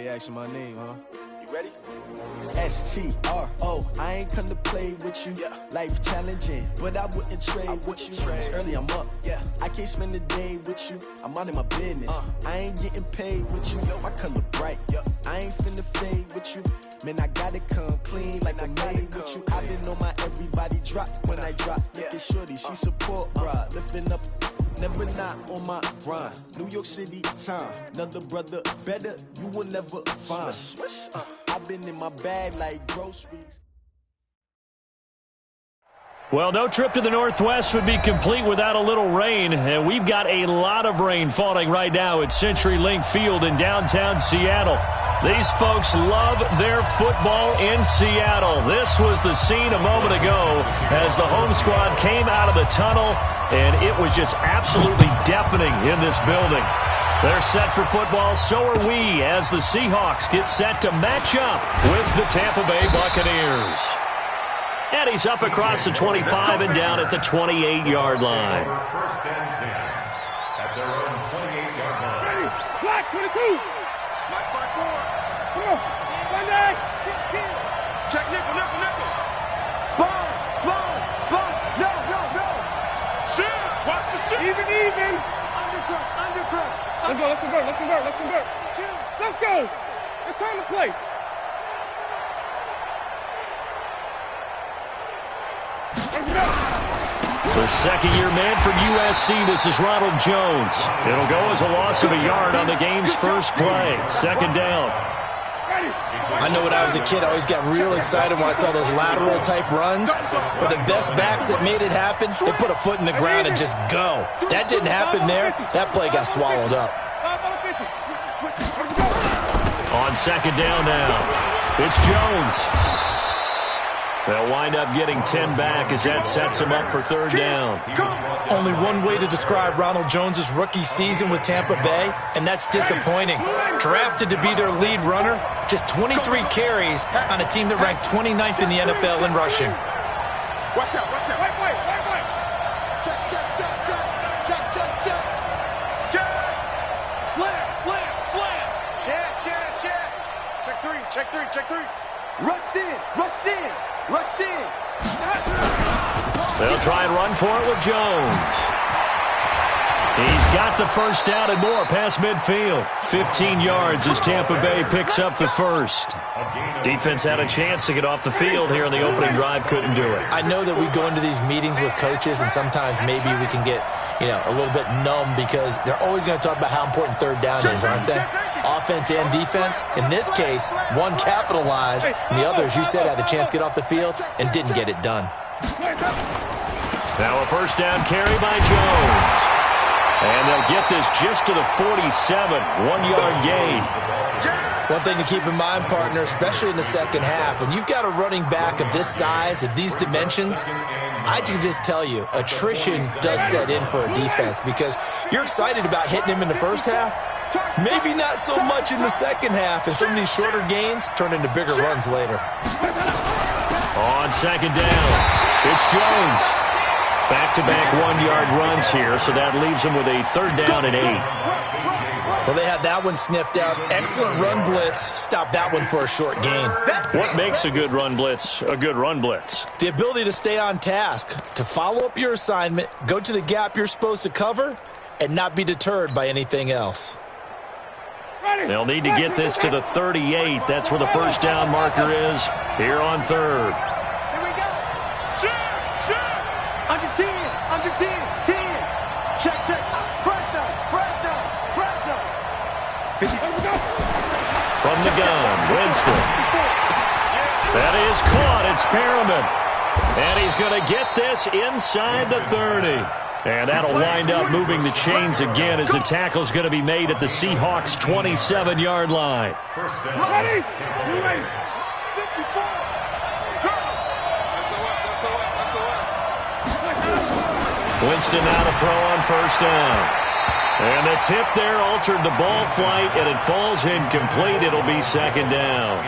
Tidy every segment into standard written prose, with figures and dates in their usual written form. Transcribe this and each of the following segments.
They asking my name, huh? You ready? STRO, I ain't come to play with you. Yeah. Life challenging, but I wouldn't trade with you. It's early, I'm up. Yeah. I can't spend the day with you. I'm out of my business. I ain't getting paid with you. My color bright. I ain't finna fade with you. Man, I gotta come clean like I made with you. I been on my everybody drop when I drop. Look at shorty, she support, bruh. Lifting up, never not on my grind. New York City time, another brother better, you will never find. I've been in my bag like groceries. Well, no trip to the Northwest would be complete without a little rain, and we've got a lot of rain falling right now at CenturyLink Field in downtown Seattle. These folks love their football in Seattle. This was the scene a moment ago as the home squad came out of the tunnel, and it was just absolutely deafening in this building. They're set for football, so are we, as the Seahawks get set to match up with the Tampa Bay Buccaneers. And he's up across the 25 and down at the 28-yard line. First and 10 at their own 28-yard line. Ready, flat 22. Mike 5-4. Come on, Sunday. Check nickel. Spawn. No. Shit, watch the shit. Even. Undercut. Let's convert. Let's go. It's time to play. The second-year man for USC, this is Ronald Jones. It'll go as a loss of a yard on the game's first play. Second down. I know when I was a kid, I always got real excited when I saw those lateral-type runs. But the best backs that made it happen, they put a foot in the ground and just go. That didn't happen there. That play got swallowed up. On second down now, it's Jones. They'll wind up getting 10 back as that sets him up for third down. Only one way to describe Ronald Jones' rookie season with Tampa Bay, and that's disappointing. Drafted to be their lead runner, just 23 carries on a team that ranked 29th in the NFL in rushing. Watch out. Wait. Check. Slam. Check three. Rush in. They'll try and run for it with Jones. He's got the first down and more past midfield. 15 yards as Tampa Bay picks up the first. Defense had a chance to get off the field here in the opening drive, couldn't do it. I know that we go into these meetings with coaches, and sometimes maybe we can get, a little bit numb because they're always going to talk about how important third down is, aren't they? Offense and defense. In this case, one capitalized, and the other, as you said, had a chance to get off the field and didn't get it done. Now a first down carry by Jones. And they'll get this just to the 47, 1-yard gain. One thing to keep in mind, partner, especially in the second half, when you've got a running back of this size, of these dimensions, I can just tell you, attrition does set in for a defense because you're excited about hitting him in the first half, maybe not so much in the second half, and some of these shorter gains turn into bigger runs later. On second down, it's Jones. Back-to-back 1-yard runs here, so that leaves them with a third down and 8. Well, they had that one sniffed out. Excellent run blitz. Stop that one for a short gain. What makes a good run blitz a good run blitz? The ability to stay on task, to follow up your assignment, go to the gap you're supposed to cover, and not be deterred by anything else. They'll need to get this to the 38. That's where the first down marker is here on third. Here we go. Shoot. Under 10. 10. Check. Press down. From the gun, Winston. That is caught. It's Perriman. And he's going to get this inside the 30. And that'll wind up moving the chains again as the tackle's going to be made at the Seahawks' 27-yard line. Ready? 54. Winston now to throw on first down. And the tip there altered the ball flight, and it falls incomplete. It'll be second down.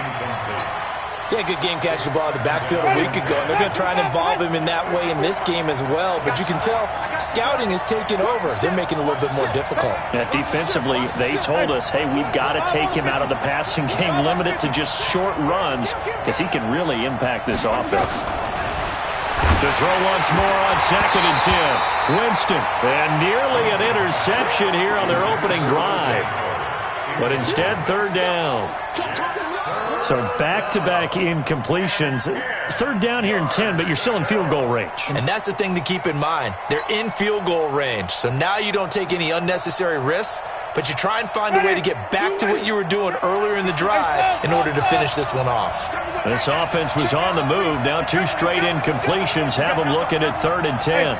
Yeah, good game catching the ball in the backfield a week ago, and they're going to try and involve him in that way in this game as well. But you can tell scouting is taking over. They're making it a little bit more difficult. Yeah, defensively, they told us, hey, we've got to take him out of the passing game, limit it to just short runs, because he can really impact this offense. To throw once more on 2nd and 10. Winston, and nearly an interception here on their opening drive. But instead, 3rd down. So back-to-back incompletions. 3rd down here and 10, but you're still in field goal range. And that's the thing to keep in mind. They're in field goal range. So now you don't take any unnecessary risks, but you try and find a way to get back to what you were doing earlier in the drive in order to finish this one off. This offense was on the move. Now 2 straight incompletions have them looking at 3rd and 10.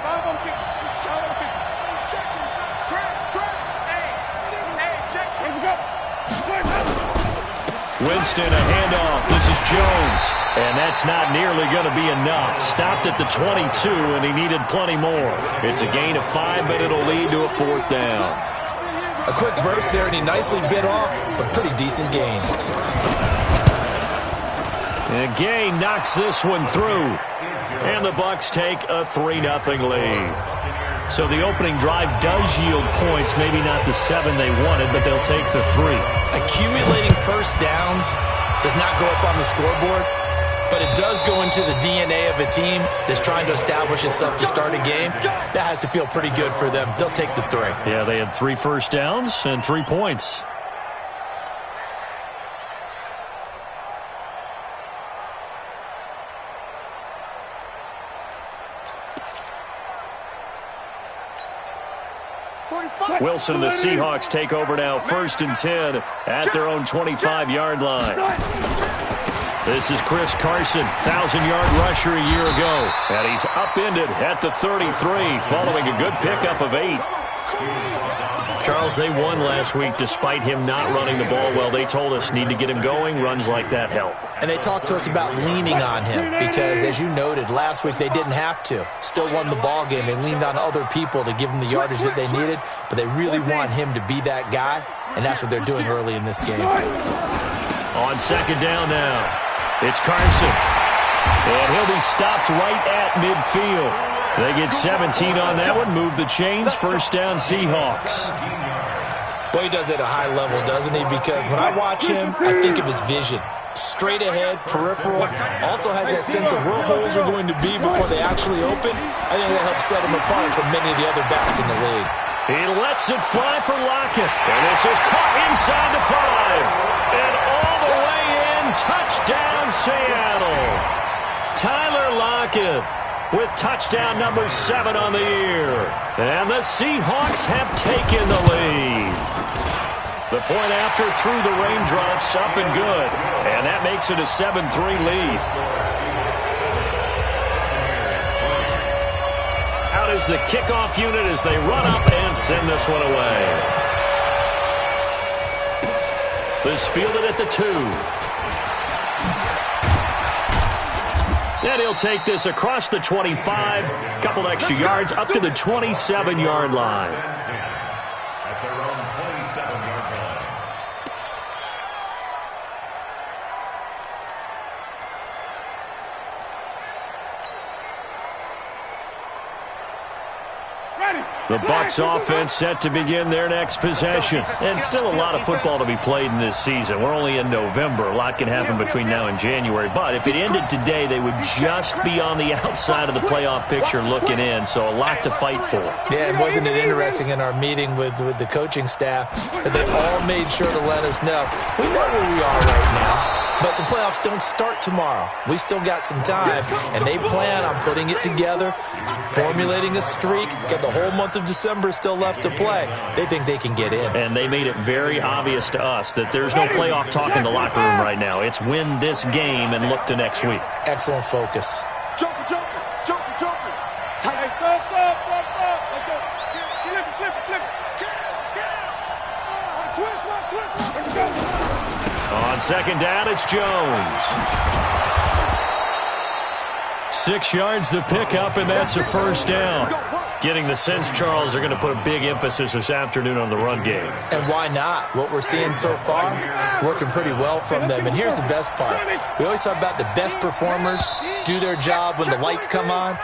Winston, a handoff. This is Jones. And that's not nearly going to be enough. Stopped at the 22, and he needed plenty more. It's a gain of 5, but it'll lead to a 4th down. A quick burst there, and he nicely bit off a pretty decent gain. And Gay knocks this one through. And the Bucs take a 3-0 lead. So the opening drive does yield points, maybe not the 7 they wanted, but they'll take the 3. Accumulating first downs does not go up on the scoreboard, but it does go into the DNA of a team that's trying to establish itself to start a game. That has to feel pretty good for them. They'll take the 3. Yeah, they had 3 first downs and 3 points. Wilson and the Seahawks take over now, 1st and 10 at their own 25-yard line. This is Chris Carson, 1,000-yard rusher a year ago. And he's upended at the 33 following a good pickup of 8. Charles, they won last week despite him not running the ball well. They told us need to get him going. Runs like that help. And they talked to us about leaning on him because, as you noted, last week they didn't have to. Still won the ball game. They leaned on other people to give them the yardage that they needed, but they really want him to be that guy, and that's what they're doing early in this game. On 2nd down now, it's Carson. And he'll be stopped right at midfield. They get 17 on that one, move the chains, 1st down Seahawks. Well, he does it at a high level, doesn't he? Because when I watch him, I think of his vision. Straight ahead, peripheral, also has that sense of where holes are going to be before they actually open. I think that helps set him apart from many of the other backs in the league. He lets it fly for Lockett. And this is caught inside the 5. And all the way in, touchdown Seattle. Tyler Lockett with touchdown number 7 on the year. And the Seahawks have taken the lead. The point after through the raindrops, up and good. And that makes it a 7-3 lead. Out is the kickoff unit as they run up and send this one away. This fielded at the 2. And he'll take this across the 25, couple extra yards, up to the 27-yard line. At their own 27-yard line. The Bucs offense set to begin their next possession. And still a lot of football to be played in this season. We're only in November. A lot can happen between now and January. But if it ended today, they would just be on the outside of the playoff picture looking in. So a lot to fight for. Yeah, and wasn't it interesting in our meeting with the coaching staff that they all made sure to let us know, we know where we are right now. But the playoffs don't start tomorrow. We still got some time, and they plan on putting it together, formulating a streak, got the whole month of December still left to play. They think they can get in. And they made it very obvious to us that there's no playoff talk in the locker room right now. It's win this game and look to next week. Excellent focus. Jumper, jumper, jumper, jumper. Tight. Flip. Let's go. Flip. Switch. Let's go. On 2nd down, it's Jones. 6 yards the pickup, and that's a first down. Getting the sense, Charles, they're going to put a big emphasis this afternoon on the run game. And why not? What we're seeing so far, working pretty well from them. And here's the best part. We always talk about the best performers do their job when the lights come on.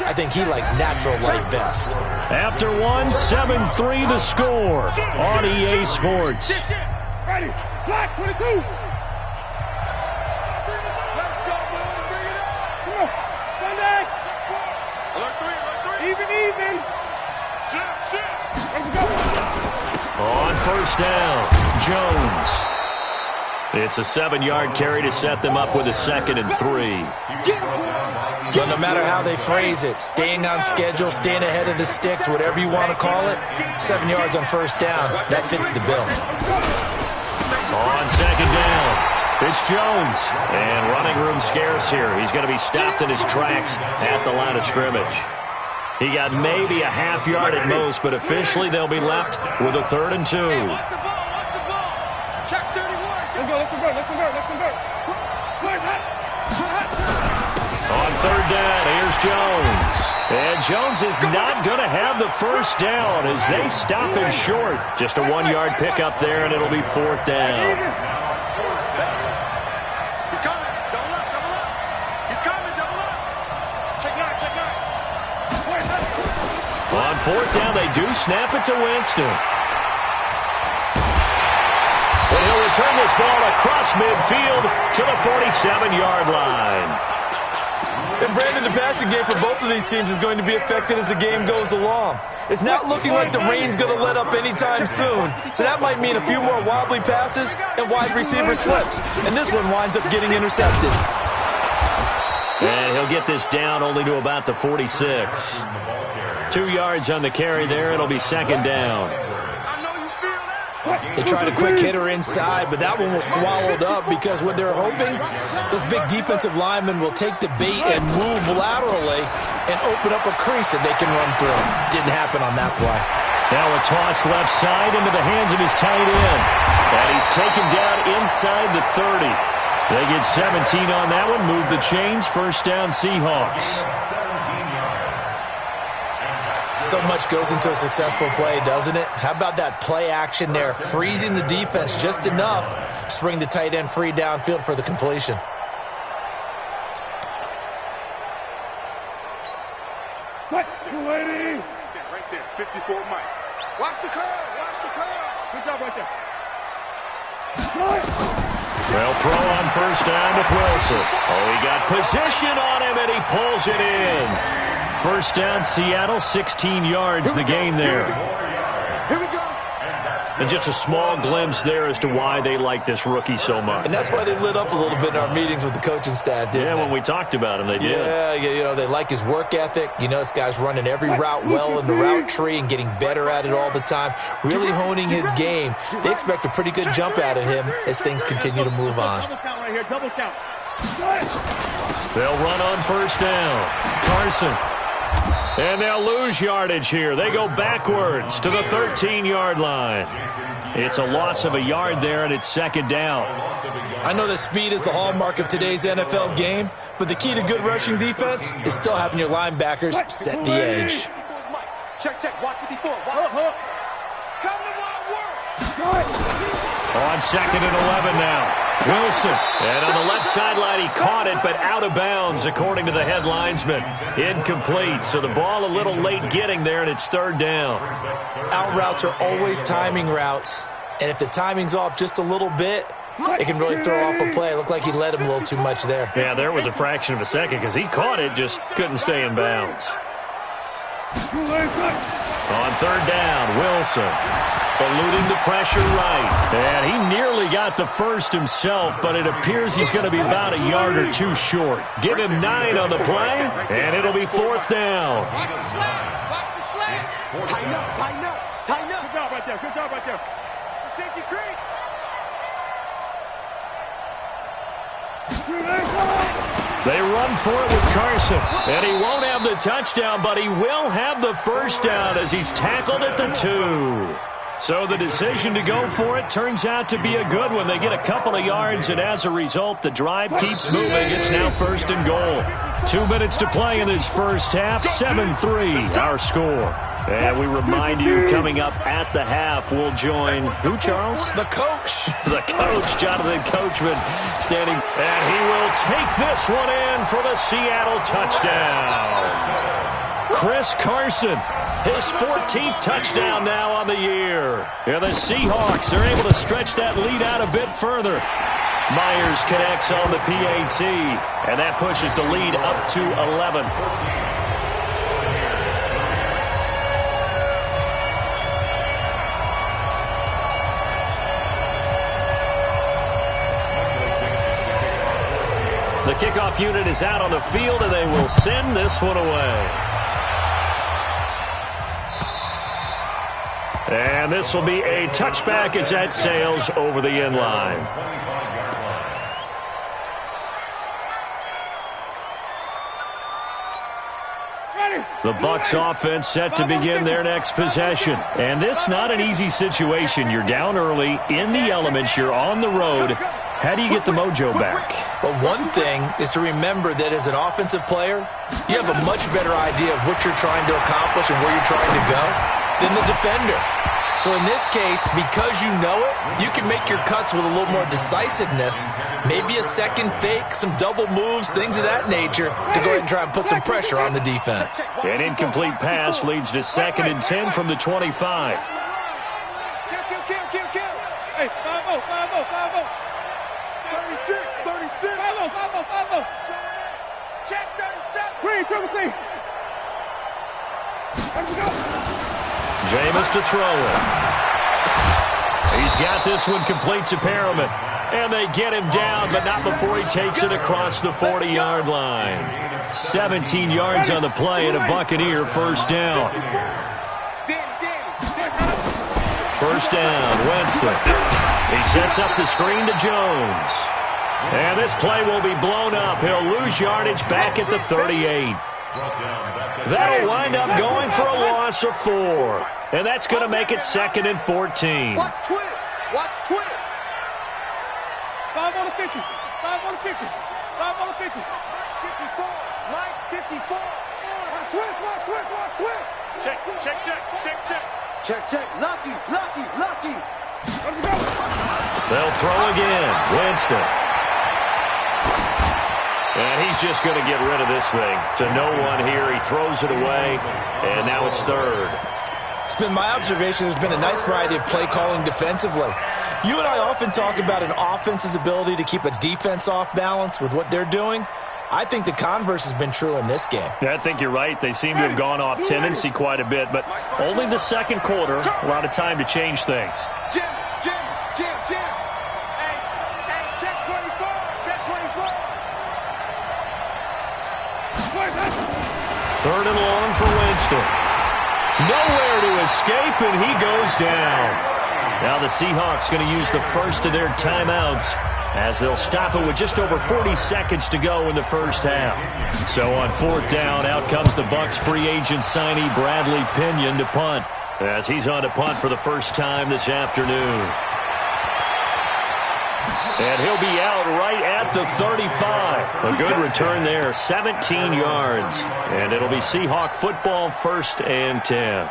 I think he likes natural light best. After one, 7-3 the score on EA Sports. Ready. Black 22. Let's go, boys. Bring it up. Come on. Sunday. Alert 3. Even. Let's go. On first down, Jones. It's a 7-yard carry to set them up with a 2nd and 3. But no matter how they phrase it, staying on schedule, staying ahead of the sticks, whatever you want to call it, 7 yards on first down, that fits the bill. On 2nd down, it's Jones. And running room scarce here. He's going to be stopped in his tracks at the line of scrimmage. He got maybe a half yard at most, but officially they'll be left with a 3rd and 2. Watch the ball. Check 31. Let's convert. On 3rd down, here's Jones. And Jones is not going to have the first down as they stop him short. Just a 1-yard pickup there, and it'll be 4th down. He's coming. Double up. He's coming. Double up. Check 9. On 4th down, they do snap it to Winston. And he'll return this ball across midfield to the 47-yard line. And Brandon, the passing game for both of these teams is going to be affected as the game goes along. It's not looking like the rain's going to let up anytime soon, so that might mean a few more wobbly passes and wide receiver slips. And this one winds up getting intercepted. And he'll get this down only to about the 46. 2 yards on the carry there. It'll be 2nd down. They tried a quick hitter inside, but that one was swallowed up because what they're hoping, those big defensive linemen will take the bait and move laterally and open up a crease that they can run through. Didn't happen on that play. Now a toss left side into the hands of his tight end. And he's taken down inside the 30. They get 17 on that one. Move the chains. First down, Seahawks. So much goes into a successful play, doesn't it? How about that play action there? Freezing the defense just enough to bring the tight end free downfield for the completion. What? Right there. 54 Mike. Watch the curve. Good job right there. Well, throw on first down with Wilson. Oh, he got position on him, and he pulls it in. First down, Seattle, 16 yards the gain there. Here we go. And just a small glimpse there as to why they like this rookie so much. And that's why they lit up a little bit in our meetings with the coaching staff, didn't they? When we talked about him, they did. Yeah, you know, they like his work ethic. You know, this guy's running every route well in the route tree and getting better at it all the time, really honing his game. They expect a pretty good jump out of him as things continue to move on. Double count right here, double count. They'll run on first down. Carson. And they'll lose yardage here. They go backwards to the 13-yard line. It's a loss of a yard there, and it's 2nd down. I know that speed is the hallmark of today's NFL game, but the key to good rushing defense is still having your linebackers set the edge. Check. Watch 54. Come to my work. On 2nd and 11 now. Wilson. And on the left sideline, he caught it, but out of bounds, according to the head linesman. Incomplete. So the ball a little late getting there, and it's 3rd down. Out routes are always timing routes, and if the timing's off just a little bit, it can really throw off a play. It looked like he led him a little too much there. Yeah, there was a fraction of a second because he caught it, just couldn't stay in bounds. On 3rd down, Wilson. Eluding the pressure right. And he nearly got the first himself, but it appears he's going to be about a yard or two short. Give him 9 on the play, and it'll be 4th down. Watch the slants. Tighten up. Good job right there. It's a safety creek. They run for it with Carson, and he won't have the touchdown, but he will have the first down as he's tackled at the 2. So the decision to go for it turns out to be a good one. They get a couple of yards, and as a result, the drive keeps moving. It's now 1st and goal. 2 minutes to play in this first half. 7-3, our score. And we remind you, coming up at the half, we'll join who, Charles? The coach. The coach, Jonathan Coachman, standing. And he will take this one in for the Seattle touchdown. Chris Carson, his 14th touchdown now on the year. And the Seahawks are able to stretch that lead out a bit further. Myers connects on the PAT, and that pushes the lead up to 11. The kickoff unit is out on the field, and they will send this one away. And this will be a touchback as that sails over the end line. The Bucs offense set to begin their next possession. And this not an easy situation. You're down early, in the elements, you're on the road. How do you get the mojo back? Well, one thing is to remember that as an offensive player, you have a much better idea of what you're trying to accomplish and where you're trying to go than the defender. So in this case, because you know it, you can make your cuts with a little more decisiveness, maybe a second fake, some double moves, things of that nature, to go ahead and try and put some pressure on the defense. An incomplete pass leads to 2nd and 10 from the 25. Hey, 5-0, 5-0, 5-0. 36, 36. 5-0, 5-0, 5-0. Check 37. Green, triple T. Let's go. Jameis to throw it. He's got this one complete to Perriman. And they get him down, but not before he takes it across the 40-yard line. 17 yards on the play and a Buccaneer first down. First down, Winston. He sets up the screen to Jones. And this play will be blown up. He'll lose yardage back at the 38. That'll wind up going for a loss of 4. And that's going to make it 2nd and 14. Watch twist. Watch twist. 5 on the 50. 5 on the 50. 5 on the 50. 54. Right, 54. Watch twist, watch twist, watch twist. Check, check, check, check, check. Check, check. Lucky, lucky, lucky. Let's go. They'll throw again. Winston. And he's just going to get rid of this thing. To no one here. He throws it away. And now it's 3rd. It's been my observation there's been a nice variety of play calling defensively. You and I often talk about an offense's ability to keep a defense off balance with what they're doing. I think the converse has been true in this game. Yeah, I think you're right. They seem to have gone off tendency quite a bit, but only the second quarter, a lot of time to change things. Jim. Hey, check 24. Check 24. 3rd and long for Winston. Nowhere to escape, and he goes down. Now the Seahawks going to use the first of their timeouts as they'll stop it with just over 40 seconds to go in the first half. So on 4th down, out comes the Bucs free agent signee Bradley Pinion to punt, as he's on to punt for the first time this afternoon. And he'll be out right at the 35. A good return there, 17 yards. And it'll be Seahawk football, 1st and 10.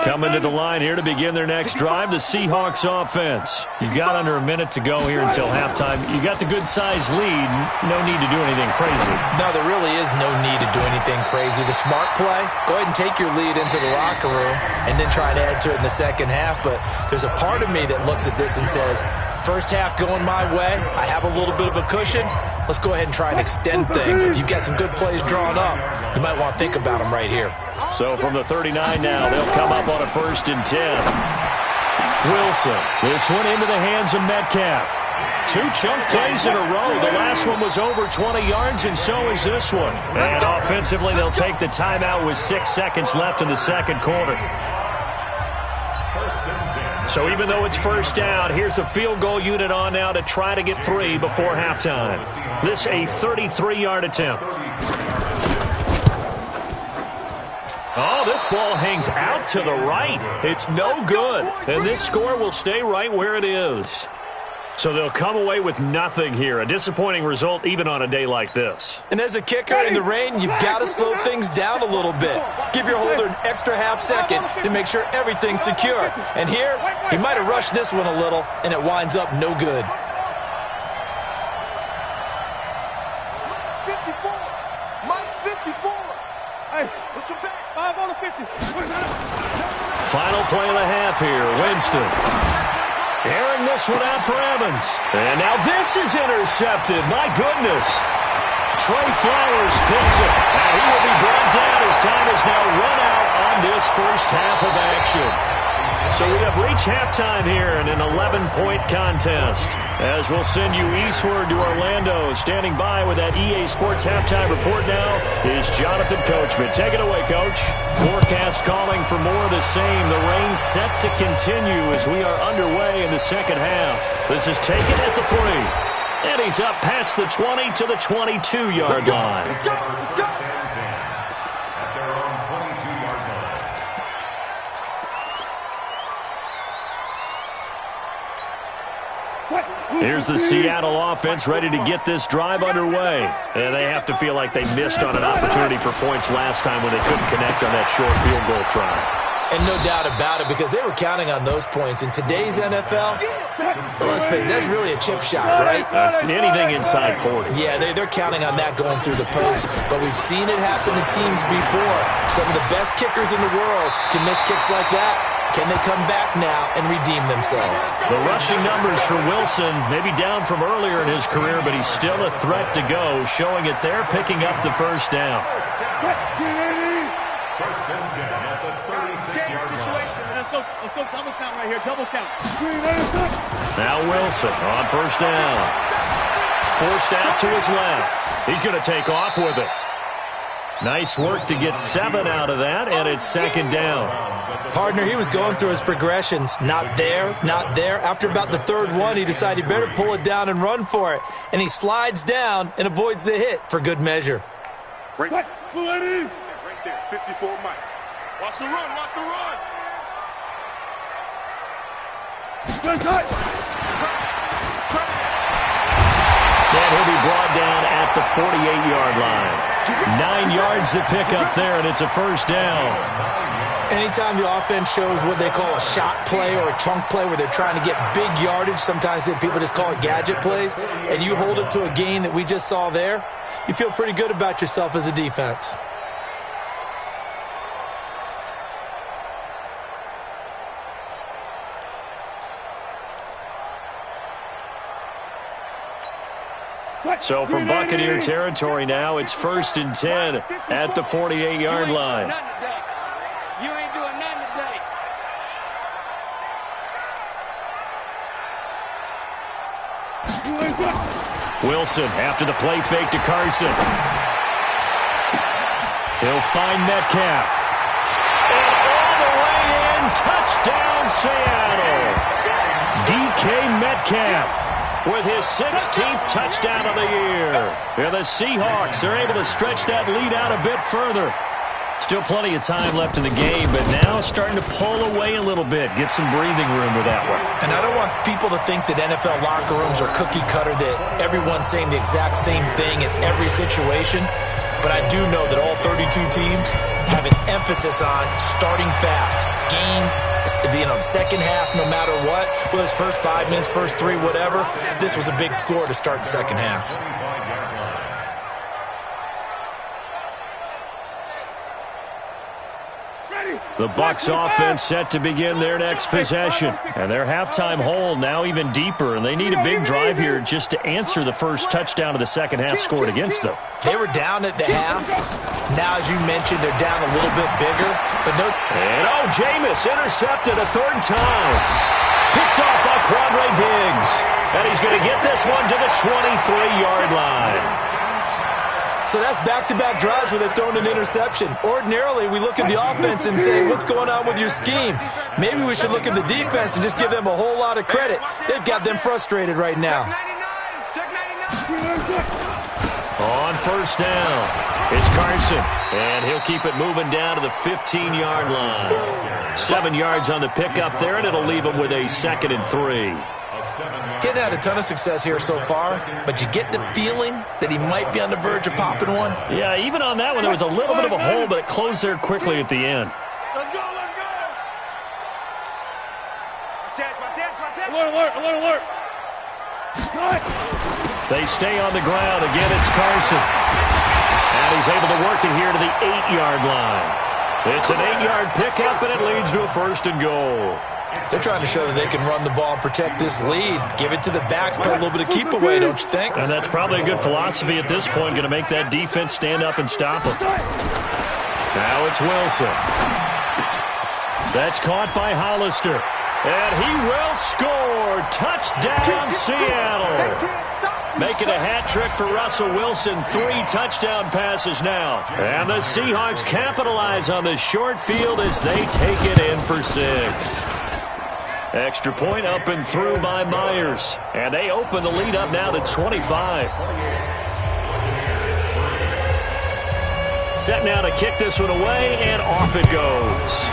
Coming to the line here to begin their next drive, the Seahawks offense. You've got under a minute to go here until halftime. You got the good-sized lead. No need to do anything crazy. No, there really is no need to do anything crazy. The smart play, go ahead and take your lead into the locker room and then try and add to it in the second half. But there's a part of me that looks at this and says, first half going my way, I have a little bit of a cushion. Let's go ahead and try and extend things. If you've got some good plays drawn up, you might want to think about them right here. So from the 39 now, they'll come up on a 1st and 10. Wilson, this one into the hands of Metcalf. 2 chunk plays in a row. The last one was over 20 yards, and so is this one. And offensively, they'll take the timeout with 6 seconds left in the second quarter. 1st and 10. So even though it's first down, here's the field goal unit on now to try to get 3 before halftime. This a 33-yard attempt. Oh, this ball hangs out to the right. It's no good. And this score will stay right where it is. So they'll come away with nothing here. A disappointing result even on a day like this. And as a kicker in the rain, you've got to slow things down a little bit. Give your holder an extra half second to make sure everything's secure. And here, he might have rushed this one a little, and it winds up no good. 54. Mike's 54. Hey, what's your back? 5 on the 50. Final play of the half here. Winston. Airing this one out for Evans. And now this is intercepted. My goodness. Trey Flowers picks it. And he will be brought down as time is now run out on this first half of action. So we have reached halftime here in an 11-point contest. As we'll send you eastward to Orlando. Standing by with that EA Sports halftime report now is Jonathan Coachman. Take it away, Coach. Forecast calling for more of the same. The rain set to continue as we are underway in the second half. This is taken at the 3. And he's up past the 20 to the 22-yard line. Let's go. At their own 22-yard line. Here's the Seattle offense ready to get this drive underway. And they have to feel like they missed on an opportunity for points last time when they couldn't connect on that short field goal try. And no doubt about it, because they were counting on those points. In today's NFL, let's face it, that's really a chip shot, right? That's anything inside 40. Yeah, they're counting on that going through the post. But we've seen it happen to teams before. Some of the best kickers in the world can miss kicks like that. Can they come back now and redeem themselves? The rushing numbers for Wilson, maybe down from earlier in his career, but he's still a threat to go, showing it there, picking up the first down. First and 10 at the 36-yard line. Let's go double count right here, double count. Now Wilson on first down. Forced out to his left. He's going to take off with it. Nice work to get 7 out of that, and it's second down. Partner, he was going through his progressions. Not there, not there. After about the third one, he decided he better pull it down and run for it. And he slides down and avoids the hit for good measure. Right there, 54 Mike. Watch the run, watch the run. And he'll be brought down at the 48-yard line. 9 yards to pick up there, and it's a first down. Anytime the offense shows what they call a shot play or a chunk play where they're trying to get big yardage, sometimes people just call it gadget plays, and you hold it to a gain that we just saw there, you feel pretty good about yourself as a defense. So from Buccaneer territory now, it's first and 10 at the 48-yard line. You ain't doing nothing today. Wilson after the play fake to Carson. He'll find Metcalf. And all the way in, touchdown Seattle. DK Metcalf with his 16th touchdown of the year. And the Seahawks are able to stretch that lead out a bit further. Still plenty of time left in the game, but now starting to pull away a little bit, get some breathing room with that one. And I don't want people to think that NFL locker rooms are cookie cutter, that everyone's saying the exact same thing in every situation. But I do know that all 32 teams have an emphasis on starting fast. Game, the second half, no matter what, whether it's first 5 minutes, first 3, whatever, this was a big score to start the second half. The Bucs offense set to begin their next possession. And their halftime hold now even deeper, and they need a big drive here just to answer the first touchdown of the second half scored against them. They were down at the half. Now, as you mentioned, they're down a little bit bigger. But no. And Jameis intercepted a third time. Picked off by Quandre Diggs. And he's going to get this one to the 23-yard line. So that's back-to-back drives where they've thrown an interception. Ordinarily, we look at the offense and say, what's going on with your scheme? Maybe we should look at the defense and just give them a whole lot of credit. They've got them frustrated right now. On first down, it's Carson, and he'll keep it moving down to the 15-yard line. 7 yards on the pickup there, and it'll leave him with a 2nd and 3. Getting had a ton of success here so far, but you get the feeling that he might be on the verge of popping one. Yeah, even on that one, there was a little bit of a hole, but it closed there quickly at the end. Let's go, let's go. Alert. They stay on the ground. Again, it's Carson. And he's able to work it here to the 8-yard line. It's an 8-yard pickup, and it leads to a 1st and goal. They're trying to show that they can run the ball and protect this lead. Give it to the backs, put a little bit of keep away, don't you think? And that's probably a good philosophy at this point, going to make that defense stand up and stop them. Now it's Wilson. That's caught by Hollister. And he will score. Touchdown, Seattle. Making a hat trick for Russell Wilson. 3 touchdown passes now. And the Seahawks capitalize on the short field as they take it in for 6. Extra point up and through by Myers. And they open the lead up now to 25. Set now to kick this one away, and off it goes.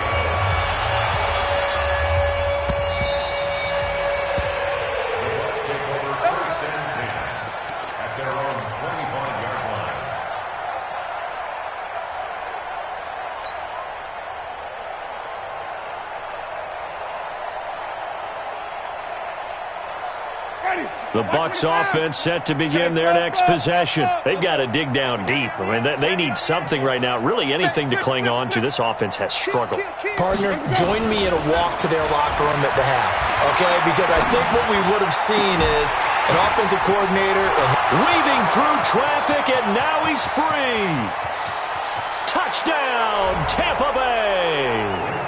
The Bucs offense set to begin their next possession. They've got to dig down deep. I mean, they need something right now, really anything to cling on to. This offense has struggled. Partner, join me in a walk to their locker room at the half, okay? Because I think what we would have seen is an offensive coordinator weaving through traffic, and now he's free. Touchdown, Tampa Bay.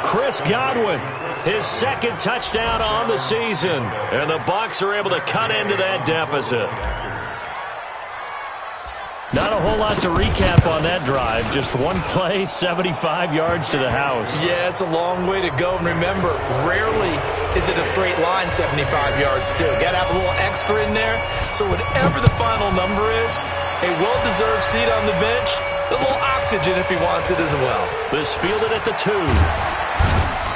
Chris Godwin, his 2nd touchdown on the season. And the Bucs are able to cut into that deficit. Not a whole lot to recap on that drive. Just one play, 75 yards to the house. Yeah, it's a long way to go. And remember, rarely is it a straight line 75 yards, too. Got to have a little extra in there. So whatever the final number is, a well-deserved seat on the bench, a little oxygen if he wants it as well. This fielded at the 2.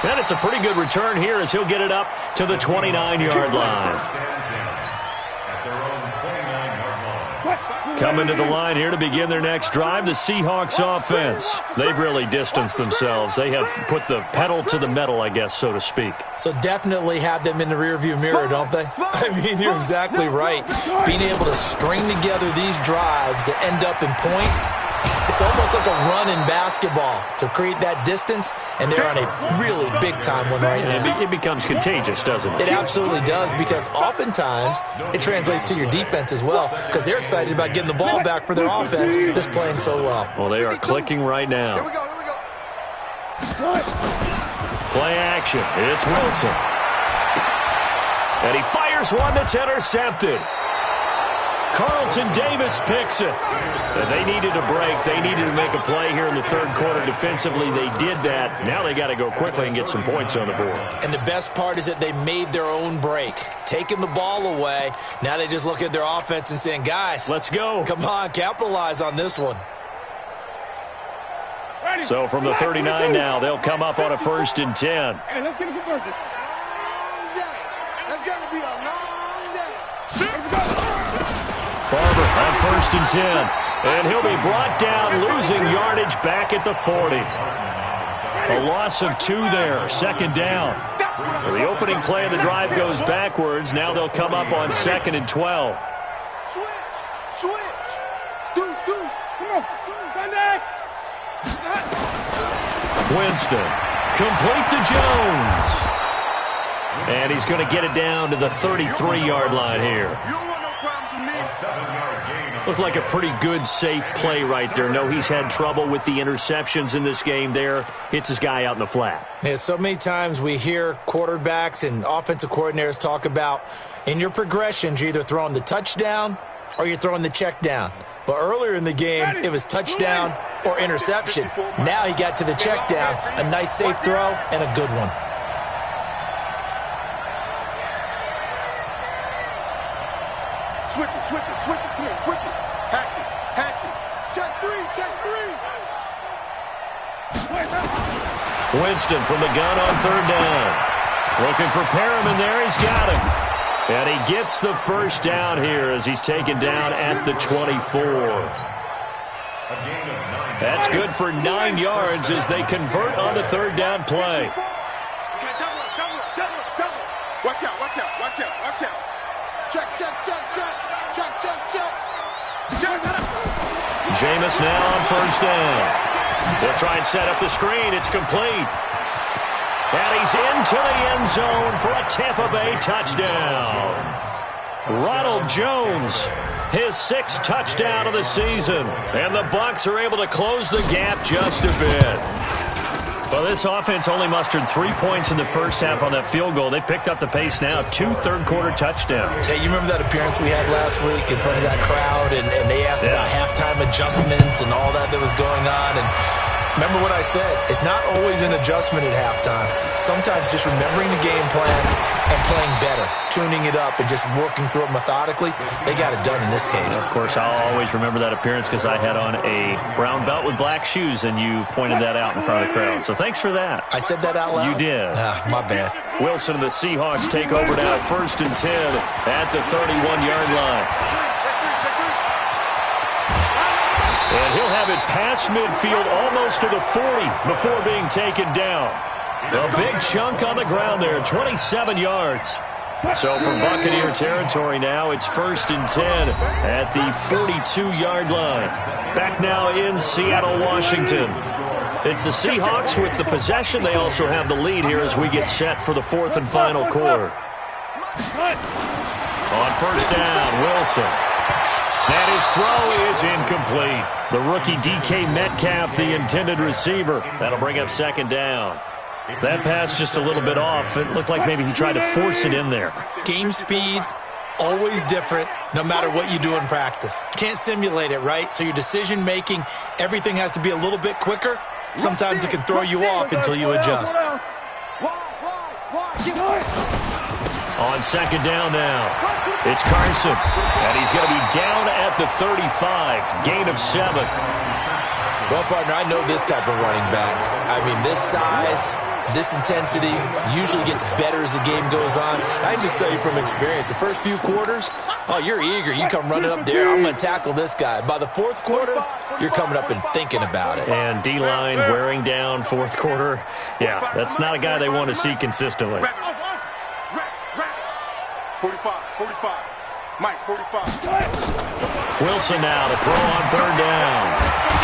And it's a pretty good return here as he'll get it up to the 29-yard line. Coming to the line here to begin their next drive, the Seahawks offense. They've really distanced themselves. They have put the pedal to the metal, I guess, so to speak. So definitely have them in the rearview mirror, don't they? I mean, you're exactly right. Being able to string together these drives that end up in points, it's almost like a run in basketball to create that distance, and they're on a really big-time one right now. It becomes contagious, doesn't it? It absolutely does, because oftentimes it translates to your defense as well, because they're excited about getting the ball back for their offense that's playing so well. Well, they are clicking right now. Here we go. Play action. It's Wilson. And he fires one that's intercepted. Carlton Davis picks it. And they needed a break. They needed to make a play here in the 3rd quarter defensively. They did that. Now they got to go quickly and get some points on the board. And the best part is that they made their own break. Taking the ball away. Now they just look at their offense and saying, guys, let's go. Come on, capitalize on this one. So from the 39 now, they'll come up on a 1st and 10. Hey, let's get a conversion. That's going to be a long day. Barber on 1st and 10. And he'll be brought down, losing yardage back at the 40. A loss of 2 there, 2nd down. So the opening play of the drive goes backwards. Now they'll come up on 2nd and 12. Switch. Deuce. Come on. Sunday. Winston, complete to Jones. And he's going to get it down to the 33-yard line here. Looked like a pretty good, safe play right there. No, he's had trouble with the interceptions in this game there. Hits his guy out in the flat. Yeah, so many times we hear quarterbacks and offensive coordinators talk about in your progressions, you're either throwing the touchdown or you're throwing the check down. But earlier in the game, it was touchdown or interception. Now he got to the check down, a nice safe throw, and a good one. Switch it. Come here, switch it. Hatch it. Check three. Winston from the gun on third down. Looking for Perriman there. He's got him. And he gets the first down here as he's taken down at the 24. That's good for 9 yards as they convert on the third down play. Watch out. Check. Jameis now on first down. They'll try and set up the screen. It's complete. And he's into the end zone for a Tampa Bay touchdown. Ronald Jones, his 6th touchdown of the season. And the Bucs are able to close the gap just a bit. Well, this offense only mustered 3 points in the first half on that field goal. They picked up the pace now. 2 third-quarter touchdowns. Yeah, you remember that appearance we had last week in front of that crowd, and they asked about halftime adjustments and all that was going on. And remember what I said. It's not always an adjustment at halftime. Sometimes just remembering the game plan and playing better, tuning it up and just working through it methodically. They got it done in this case. Of course, I'll always remember that appearance because I had on a brown belt with black shoes, and you pointed that out in front of the crowd. So thanks for that. I said that out loud? You did. My bad. Wilson and the Seahawks take over now, 1st and 10 at the 31-yard line. And he'll have it past midfield almost to the 40 before being taken down. A big chunk on the ground there, 27 yards. So from Buccaneer territory now, it's 1st and 10 at the 42-yard line. Back now in Seattle, Washington. It's the Seahawks with the possession. They also have the lead here as we get set for the 4th and final quarter. On first down, Wilson. And his throw is incomplete. The rookie DK Metcalf, the intended receiver. That'll bring up 2nd down. That pass just a little bit off. It looked like maybe he tried to force it in there. Game speed, always different, no matter what you do in practice. Can't simulate it, right? So your decision-making, everything has to be a little bit quicker. Sometimes it can throw you off until you adjust. On 2nd down now, it's Carson. And he's going to be down at the 35. Gain of 7. Well, partner, I know this type of running back. I mean, this size, this intensity usually gets better as the game goes on. I can just tell you from experience, the first few quarters, oh, you're eager. You come running up there, I'm going to tackle this guy. By the 4th quarter, you're coming up and thinking about it. And D-line wearing down 4th quarter. Yeah, that's not a guy they want to see consistently. 45. Mike, 45. Wilson now to throw on 3rd down.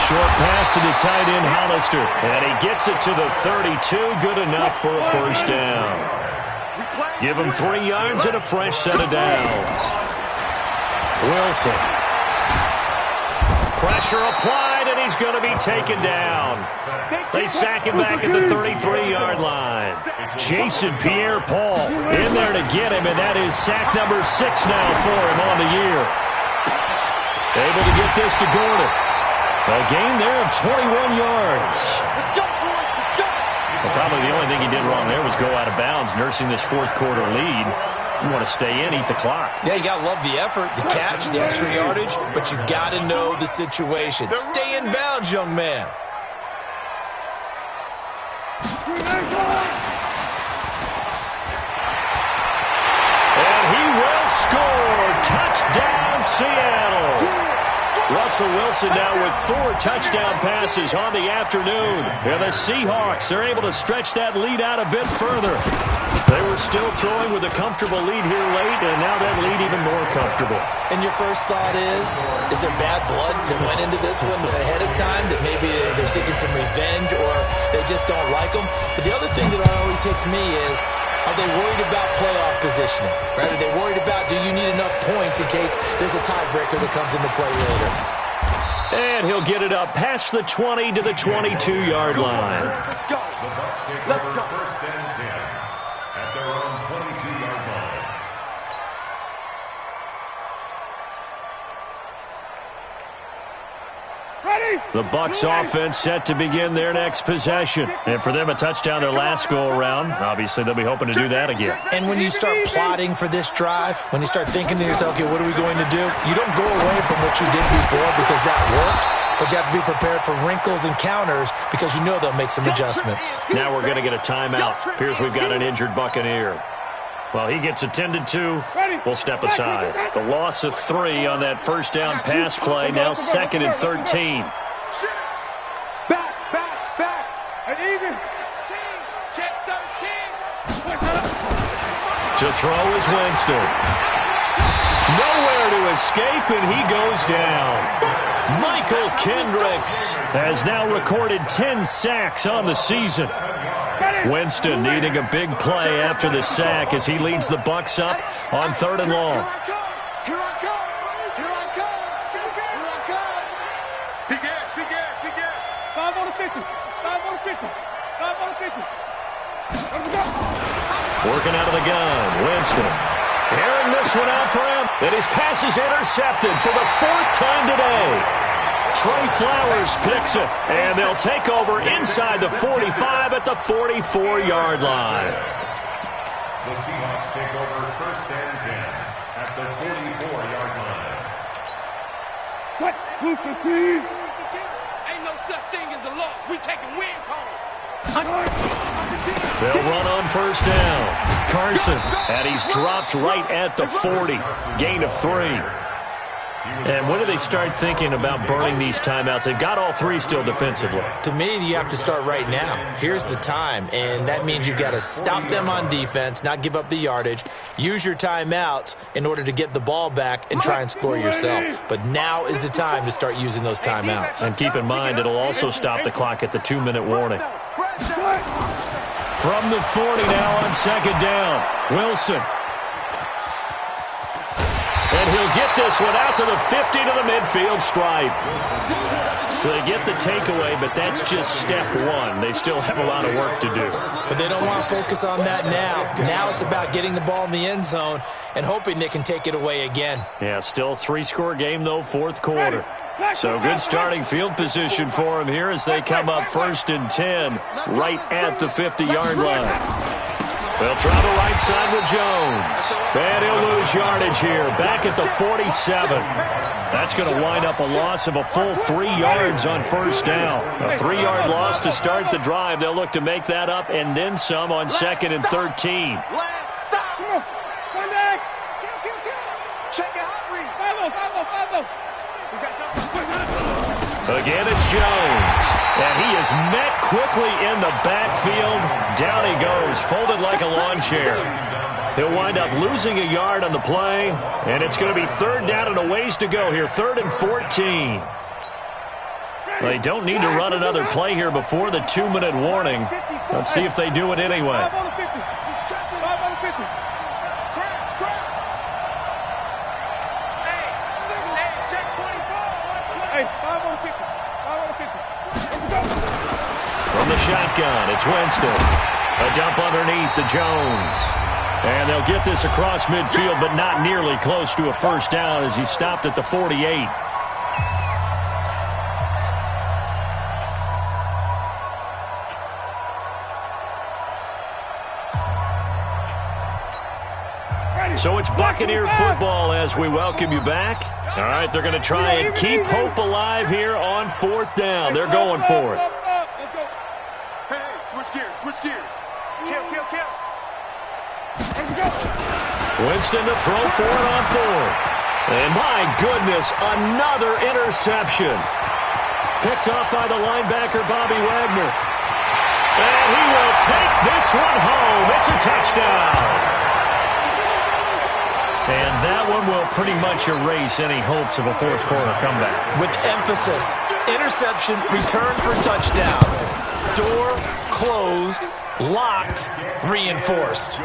Short pass to the tight end, Hollister. And he gets it to the 32. Good enough for a 1st down. Give him 3 yards and a fresh set of downs. Wilson. Pressure applied, and he's going to be taken down. They sack him back at the 33-yard line. Jason Pierre-Paul in there to get him, and that is sack number 6 now for him on the year. Able to get this to Gordon. A gain there of 21 yards. Well, probably the only thing he did wrong there was go out of bounds, nursing this 4th quarter lead. You want to stay in, eat the clock. Yeah, you got to love the effort, the catch, the extra yardage, but you got to know the situation. Stay in bounds, young man. And he will score. Touchdown, Seattle. Russell Wilson now with 4 touchdown passes on the afternoon. And the Seahawks are able to stretch that lead out a bit further. They were still throwing with a comfortable lead here late, and now that lead even more comfortable. And your first thought is there bad blood that went into this one ahead of time, that maybe they're seeking some revenge or they just don't like them? But the other thing that always hits me is, are they worried about playoff positioning? Right? Are they worried about, do you need enough points in case there's a tiebreaker that comes into play later? And he'll get it up past the 20 to the 22-yard line. Let's go. Let's go. 1st and 10 at their own 22-yard line. The Bucs offense set to begin their next possession. And for them, a touchdown their last go-around. Obviously, they'll be hoping to do that again. And when you start plotting for this drive, when you start thinking to yourself, okay, what are we going to do? You don't go away from what you did before because that worked, but you have to be prepared for wrinkles and counters because you know they'll make some adjustments. Now we're going to get a timeout. Appears we've got an injured Buccaneer. Well, he gets attended to. We'll step aside. The loss of 3 on that first down pass play. Now 2nd and 13. Back. And even. Check 13. To throw is Winston. Nowhere to escape, and he goes down. Michael Kendricks has now recorded 10 sacks on the season. Winston needing a big play after the sack as he leads the Bucs up on 3rd and long. Here I come. Big Ed. 5 on the 50. 5 on the 50. 5 on the 50. Let's go. Working out of the gun, Winston. Airing this one out for him. And his pass is intercepted for the 4th time today. Trey Flowers picks it, and they'll take over inside the 45 at the 44-yard line. The Seahawks take over 1st and 10 at the 44-yard line. What? Ain't no such thing as a loss. We taking wins home. They'll run on 1st down. Carson, and he's dropped right at the 40. Gain of 3. And when do they start thinking about burning these timeouts? They've got all 3 still defensively. To me, you have to start right now. Here's the time, and that means you've got to stop them on defense, not give up the yardage, use your timeouts in order to get the ball back and try and score yourself. But now is the time to start using those timeouts. And keep in mind, it'll also stop the clock at the 2-minute warning. From the 40 now on 2nd down, Wilson. And he'll get this one out to the 50 to the midfield stripe. So they get the takeaway, but that's just step 1. They still have a lot of work to do. But they don't want to focus on that now. Now it's about getting the ball in the end zone and hoping they can take it away again. Yeah, still 3-score game, though, 4th quarter. So good starting field position for them here as they come up 1st and 10 right at the 50-yard line. They'll try the right side with Jones. And he'll lose yardage here. Back at the 47. That's going to wind up a loss of a full 3 yards on 1st down. A 3-yard loss to start the drive. They'll look to make that up and then some on 2nd and 13. Check it out, Reed. 5-0. Again, it's Jones. And he is met quickly in the backfield. Down he goes, folded like a lawn chair. He'll wind up losing a yard on the play, and it's going to be 3rd down and a ways to go here, 3rd and 14. They don't need to run another play here before the 2-minute warning. Let's see if they do it anyway. 5 on the 50. 5 on the 50. Check 24. Hey, 5 on the 50. 5 on the 50. From the shotgun, it's Winston. A dump underneath to Jones. And they'll get this across midfield, but not nearly close to a 1st down as he stopped at the 48. So it's Buccaneer football as we welcome you back. All right, they're going to try and keep hope alive here on 4th down. They're going for it. Hey, switch gears. Kill. Winston to throw for it on 4th. And my goodness, another interception. Picked off by the linebacker, Bobby Wagner. And he will take this one home. It's a touchdown. And that one will pretty much erase any hopes of a 4th quarter comeback. With emphasis, interception, return for touchdown. Door closed, locked, reinforced.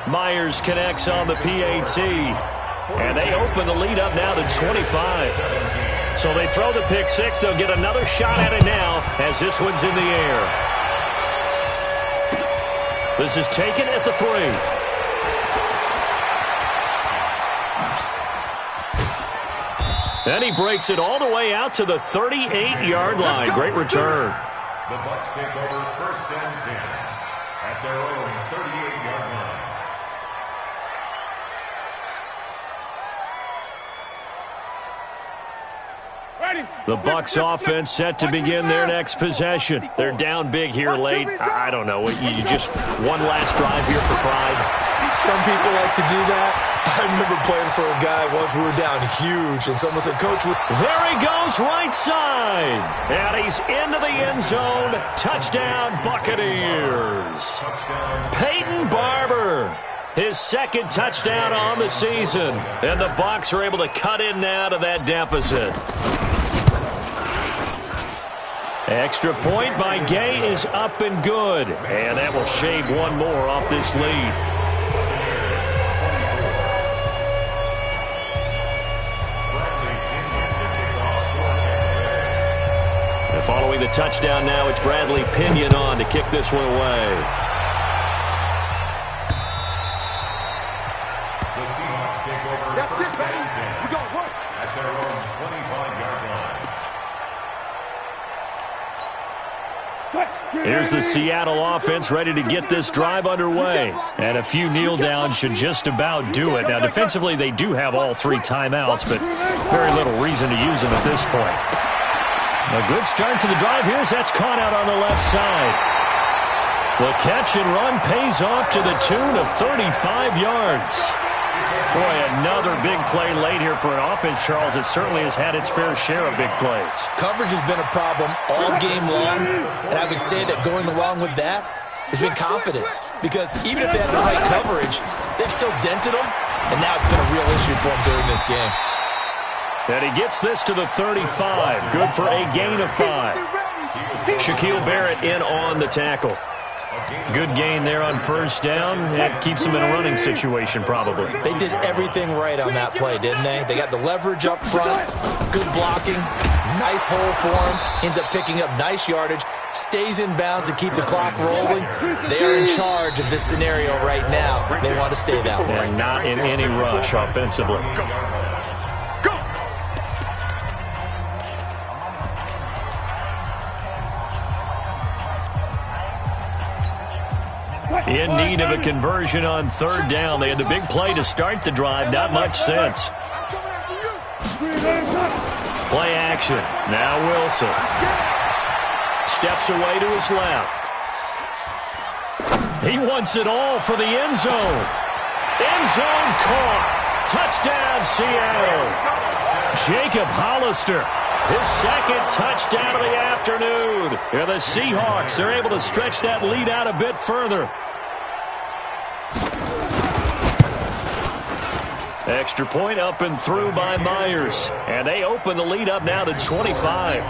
Myers connects on the PAT. And they open the lead up now to 25. So they throw the pick 6. They'll get another shot at it now as this one's in the air. This is taken at the 3. And he breaks it all the way out to the 38-yard line. Great return. The Bucs take over first and 10 at their own 38-yard line. The Bucs offense set to begin their next possession. They're down big here late. I don't know. You just one last drive here for pride. Some people like to do that. I remember playing for a guy once. We were down huge, and someone said, Coach, there he goes, right side. And he's into the end zone. Touchdown, Buccaneers. Peyton Barber, his second touchdown on the season. And the Bucs are able to cut in now to that deficit. Extra point by Gay is up and good. And that will shave one more off this lead. And following the touchdown now, it's Bradley Pinion on to kick this one away. The Seahawks take over first and 10 at their own 25-yard line. Here's the Seattle offense ready to get this drive underway. And a few kneel downs should just about do it. Now, defensively, they do have all three timeouts, but very little reason to use them at this point. A good start to the drive. Here's that's caught out on the left side. The catch and run pays off to the tune of 35 yards. Boy, another big play late here for an offense, Charles. It certainly has had its fair share of big plays. coverage has been a problem all game long, and I would say that going along with that has been confidence. Because even if they had the right coverage, they've still dented them, and now it's been a real issue for them during this game. And he gets this to the 35. Good for a gain of 5. Shaquille Barrett in on the tackle. Good gain there on first down. It keeps them in a running situation, probably. They did everything right on that play, didn't they? They got the leverage up front, good blocking, nice hole for him, ends up picking up nice yardage, stays in bounds to keep the clock rolling. They are in charge of this scenario right now. They want to stay that way. And not in any rush offensively. In need of a conversion on third down. They had the big play to start the drive. Not much sense. Play action. Now Wilson. Steps away to his left. He wants it all for the end zone. End zone caught. Touchdown, Seattle. Jacob Hollister. His second touchdown of the afternoon. And the Seahawks are able to stretch that lead out a bit further. Extra point up and through by Myers. And they open the lead up now to 25.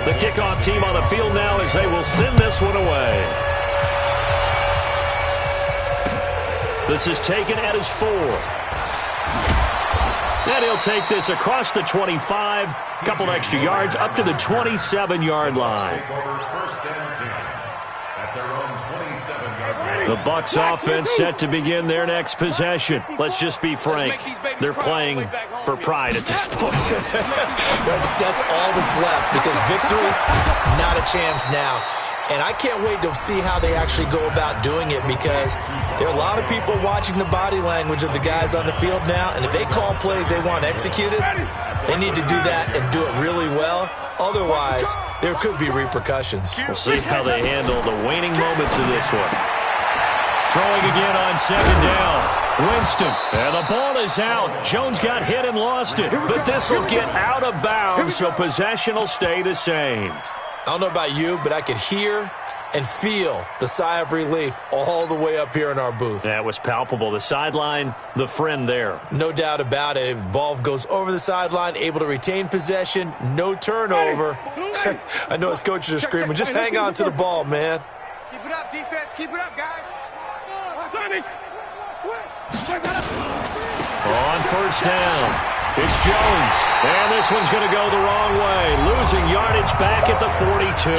The kickoff team on the field now as they will send this one away. This is taken at his 4. And he'll take this across the 25. A couple extra yards up to the 27-yard line. The Bucs offense set to begin their next possession. Let's just be frank. They're playing for pride at this point. That's all that's left, because victory, not a chance now. And I can't wait to see how they actually go about doing it, because there are a lot of people watching the body language of the guys on the field now, and if they call plays they want executed, they need to do that and do it really well. Otherwise, there could be repercussions. We'll see how they handle the waning moments of this one. Throwing again on second down. Winston. And the ball is out. Jones got hit and lost it. But this will get out of bounds, so possession will stay the same. I don't know about you, but I could hear and feel the sigh of relief all the way up here in our booth. That was palpable. The sideline, the friend there. No doubt about it. If the ball goes over the sideline, able to retain possession, no turnover. I know his coaches are screaming, just hang on to the ball, man. Keep it up, defense. Keep it up, guys. On first down, it's Jones. And this one's going to go the wrong way. Losing yardage back at the 42.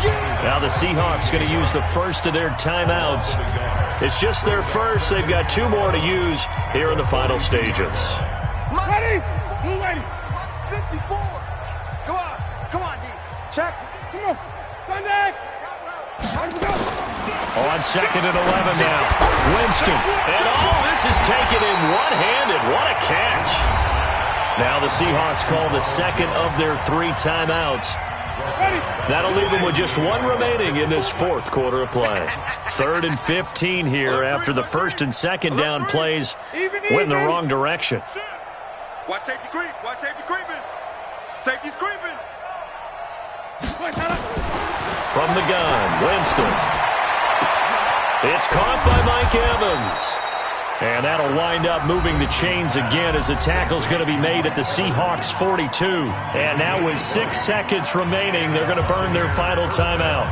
Now the Seahawks going to use the first of their timeouts. It's just their first. They've got 2 more to use here in the final stages. Ready? Move ready. 54. Come on, D. Check. Come on. Sunday. On 2nd and 11 now. Winston. And this is taken in one-handed. What a catch. Now the Seahawks call the second of their 3 timeouts. That'll leave them with just 1 remaining in this 4th quarter of play. 3rd and 15 here after the 1st and 2nd down plays went in the wrong direction. Watch safety creep. Watch safety creeping. Safety's creeping. From the gun, Winston. It's caught by Mike Evans. And that'll wind up moving the chains again as the tackle's going to be made at the Seahawks 42. And now with 6 seconds remaining, they're going to burn their final timeout.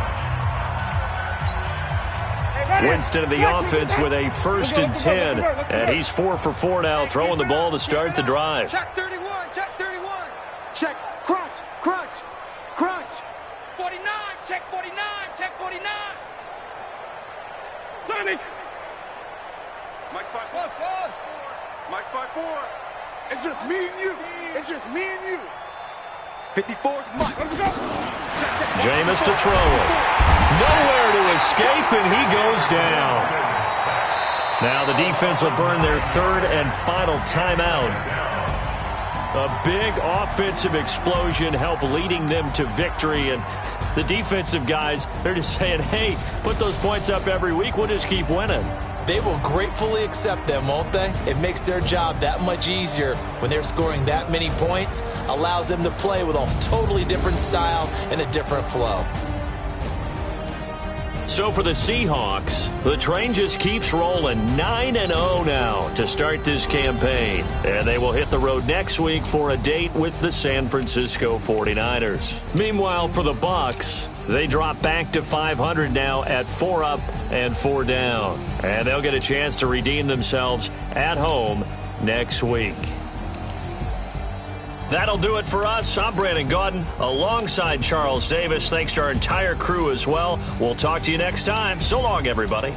Winston of the offense with a 1st and 10. And he's 4 for 4 now, throwing the ball to start the drive. Check 31. Check 31. Check. Crunch. 49, check 49, check 49. Sonic. Mike's 5-4. Mike's 5-4. It's just me and you. 54's Mike. Jameis to throw it. Nowhere to escape, and he goes down. Now the defense will burn their 3rd and final timeout. A big offensive explosion helped leading them to victory, and the defensive guys, they're just saying, hey, put those points up every week, we'll just keep winning. They will gratefully accept them, won't they? It makes their job that much easier when they're scoring that many points, allows them to play with a totally different style and a different flow. So for the Seahawks, the train just keeps rolling. 9-0 now to start this campaign. And they will hit the road next week for a date with the San Francisco 49ers. Meanwhile, for the Bucs, they drop back to 500 now at 4 up and 4 down. And they'll get a chance to redeem themselves at home next week. That'll do it for us. I'm Brandon Gaudin alongside Charles Davis. Thanks to our entire crew as well. We'll talk to you next time. So long, everybody.